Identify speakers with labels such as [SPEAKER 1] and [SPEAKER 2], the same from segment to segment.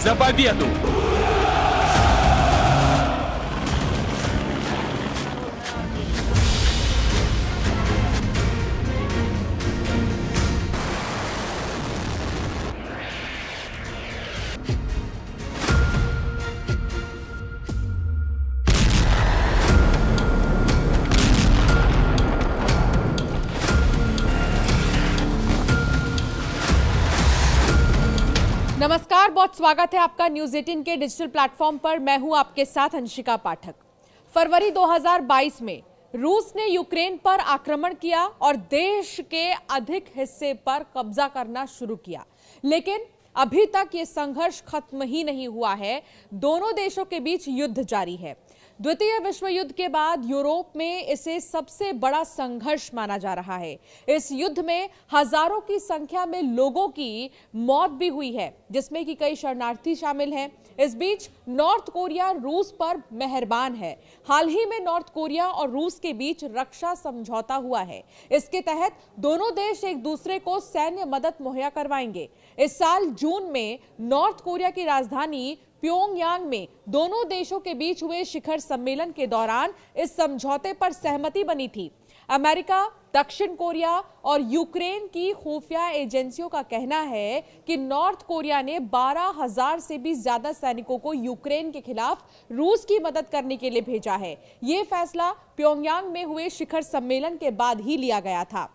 [SPEAKER 1] за победу!
[SPEAKER 2] नमस्कार, बहुत स्वागत है आपका न्यूज 18 के डिजिटल प्लेटफॉर्म पर। मैं हूं आपके साथ अंशिका पाठक। फरवरी 2022 में रूस ने यूक्रेन पर आक्रमण किया और देश के अधिक हिस्से पर कब्जा करना शुरू किया, लेकिन अभी तक ये संघर्ष खत्म ही नहीं हुआ है। दोनों देशों के बीच युद्ध जारी है। द्वितीय विश्व युद्ध के बाद यूरोप में इसे सबसे बड़ा संघर्ष माना जा रहा है। इस युद्ध में हजारों की संख्या में लोगों की मौत भी हुई है, जिसमें कि कई शरणार्थी शामिल हैं। इस बीच नॉर्थ कोरिया रूस पर मेहरबान है। हाल ही में नॉर्थ कोरिया और रूस के बीच रक्षा समझौता हुआ है। इसके तहत दोनों देश एक दूसरे को सैन्य मदद मुहैया करवाएंगे। इस साल जून में नॉर्थ कोरिया की राजधानी प्योंगयांग में दोनों देशों के बीच हुए शिखर सम्मेलन के दौरान इस समझौते पर सहमति बनी थी। अमेरिका, दक्षिण कोरिया और यूक्रेन की खुफिया एजेंसियों का कहना है कि नॉर्थ कोरिया ने 12,000 से भी ज्यादा सैनिकों को यूक्रेन के खिलाफ रूस की मदद करने के लिए भेजा है। यह फैसला प्योंगयांग में हुए शिखर सम्मेलन के बाद ही लिया गया था।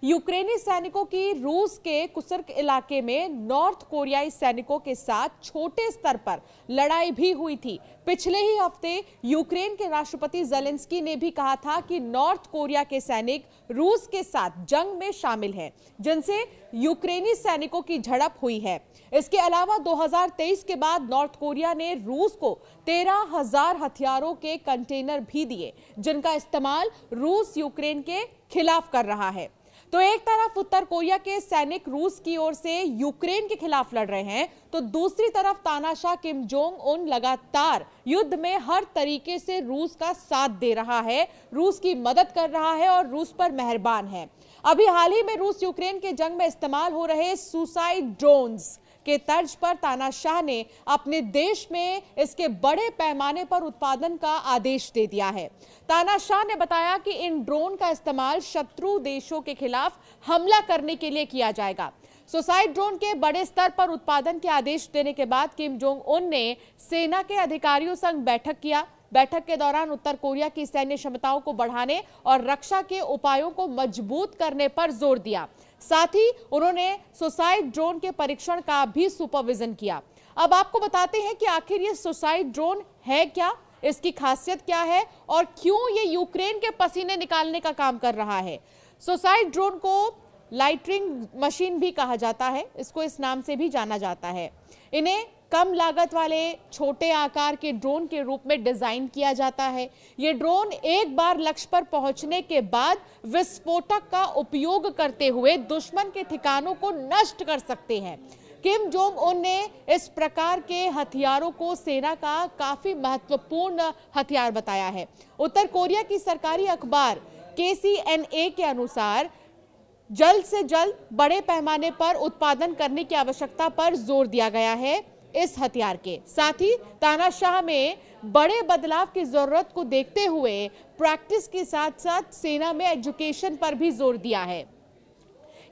[SPEAKER 2] यूक्रेनी सैनिकों की रूस के कुर्स्क इलाके में नॉर्थ कोरियाई सैनिकों के साथ छोटे स्तर पर लड़ाई भी हुई थी। पिछले ही हफ्ते यूक्रेन के राष्ट्रपति ज़ेलेंस्की ने भी कहा था कि नॉर्थ कोरिया के सैनिक रूस के साथ जंग में शामिल हैं, जिनसे यूक्रेनी सैनिकों की झड़प हुई है। इसके अलावा 2023 के बाद नॉर्थ कोरिया ने रूस को 13,000 हथियारों के कंटेनर भी दिए, जिनका इस्तेमाल रूस यूक्रेन के खिलाफ कर रहा है। तो एक तरफ उत्तर कोरिया के सैनिक रूस की ओर से यूक्रेन के खिलाफ लड़ रहे हैं, तो दूसरी तरफ तानाशाह किम जोंग उन लगातार युद्ध में हर तरीके से रूस का साथ दे रहा है, रूस की मदद कर रहा है और रूस पर मेहरबान है। अभी हाल ही में रूस यूक्रेन के जंग में इस्तेमाल हो रहे सुसाइड ड्रोन्स के तर्ज पर तानाशाह ने अपने देश में इसके बड़े पैमाने पर उत्पादन का आदेश दे दिया है। तानाशाह ने बताया कि इन ड्रोन का इस्तेमाल शत्रु देशों के खिलाफ हमला करने के लिए किया जाएगा। सुसाइड ड्रोन के बड़े स्तर पर उत्पादन के आदेश देने के बाद किम जोंग उन ने सेना के अधिकारियों संग बैठक किया। बैठक के दौरान उत्तर कोरिया की सैन्य क्षमताओं को बढ़ाने और रक्षा के उपायों को मजबूत करने पर जोर दिया। साथ ही उन्होंने सुसाइड ड्रोन के परीक्षण का भी सुपरविजन किया। अब आपको बताते हैं कि आखिर ये सुसाइड ड्रोन है क्या, इसकी खासियत क्या है और क्यों ये यूक्रेन के पसीने निकालने का काम कर रहा है। सुसाइड ड्रोन को लाइटरिंग मशीन भी कहा जाता है, इसको इस नाम से भी जाना जाता है। इन्हें कम लागत वाले छोटे आकार के ड्रोन के रूप में डिजाइन किया जाता है। ये ड्रोन एक बार लक्ष्य पर पहुंचने के बाद विस्फोटक का उपयोग करते हुए दुश्मन के ठिकानों को नष्ट कर सकते हैं। किम जोंग उन ने इस प्रकार के हथियारों को सेना का काफी महत्वपूर्ण हथियार बताया है। उत्तर कोरिया की सरकारी अखबार KCNA के अनुसार जल्द से जल्द बड़े पैमाने पर उत्पादन करने की आवश्यकता पर जोर दिया गया है इस हथियार के। साथ ही तानाशाह में बड़े बदलाव की जरूरत को देखते हुए प्रैक्टिस के साथ साथ सेना में एजुकेशन पर भी जोर दिया है।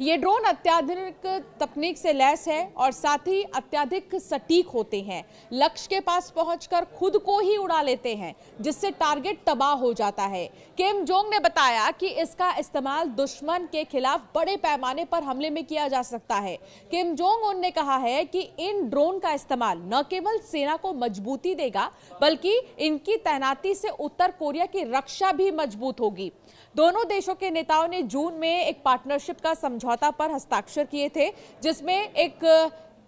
[SPEAKER 2] ये ड्रोन अत्याधुनिक तकनीक से लैस है और साथ ही अत्यधिक सटीक होते हैं। लक्ष्य के पास पहुंचकर खुद को ही उड़ा लेते हैं, जिससे टारगेट तबाह हो जाता है। किम जोंग ने बताया कि इसका इस्तेमाल दुश्मन के खिलाफ बड़े पैमाने पर हमले में किया जा सकता है। किम जोंग उन ने कहा है कि इन ड्रोन का इस्तेमाल न केवल सेना को मजबूती देगा, बल्कि इनकी तैनाती से उत्तर कोरिया की रक्षा भी मजबूत होगी। दोनों देशों के नेताओं ने जून में एक पार्टनरशिप का समझौता पर हस्ताक्षर किए थे, जिसमें एक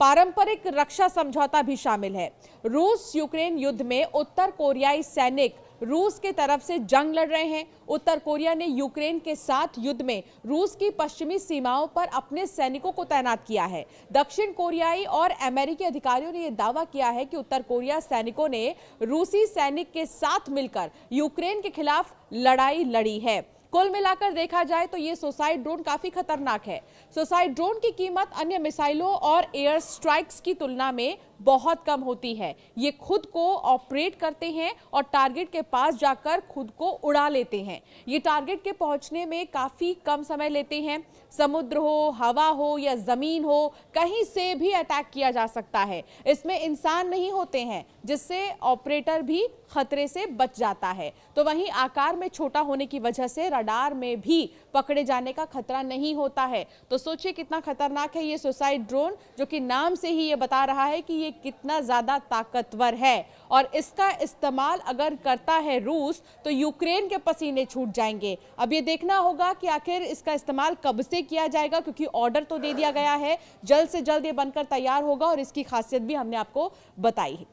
[SPEAKER 2] पारंपरिक रक्षा समझौता भी शामिल है। रूस यूक्रेन युद्ध में उत्तर कोरियाई सैनिक रूस के तरफ से जंग लड़ रहे हैं। उत्तर कोरिया ने यूक्रेन के साथ युद्ध में रूस की पश्चिमी सीमाओं पर अपने सैनिकों को तैनात किया है। दक्षिण कोरियाई और अमेरिकी अधिकारियों ने यह दावा किया है कि उत्तर कोरिया सैनिकों ने रूसी सैनिक के साथ मिलकर यूक्रेन के खिलाफ लड़ाई लड़ी है। कुल मिलाकर देखा जाए तो ये सुसाइड ड्रोन काफी खतरनाक है। सुसाइड ड्रोन की कीमत अन्य मिसाइलों और एयर स्ट्राइक्स की तुलना में बहुत कम होती है। ये खुद को ऑपरेट करते हैं और टारगेट के पास जाकर खुद को उड़ा लेते हैं। ये टारगेट के पहुंचने में काफी कम समय लेते हैं। समुद्र हो, हवा हो या जमीन हो, कहीं से भी अटैक किया जा सकता है। इसमें इंसान नहीं होते हैं, जिससे ऑपरेटर भी खतरे से बच जाता है। तो वहीं आकार में छोटा होने की वजह से रडार में भी पकड़े जाने का खतरा नहीं होता है। तो सोचिए कितना खतरनाक है ये सुसाइड ड्रोन, जो कि नाम से ही ये बता रहा है कि ये कितना ज्यादा ताकतवर है। और इसका इस्तेमाल अगर करता है रूस, तो यूक्रेन के पसीने छूट जाएंगे। अब ये देखना होगा कि आखिर इसका इस्तेमाल कब से किया जाएगा, क्योंकि ऑर्डर तो दे दिया गया है, जल्द से जल्द ये बनकर तैयार होगा और इसकी खासियत भी हमने आपको बताई है।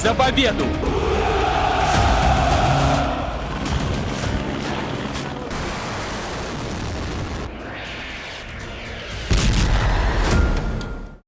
[SPEAKER 1] За победу!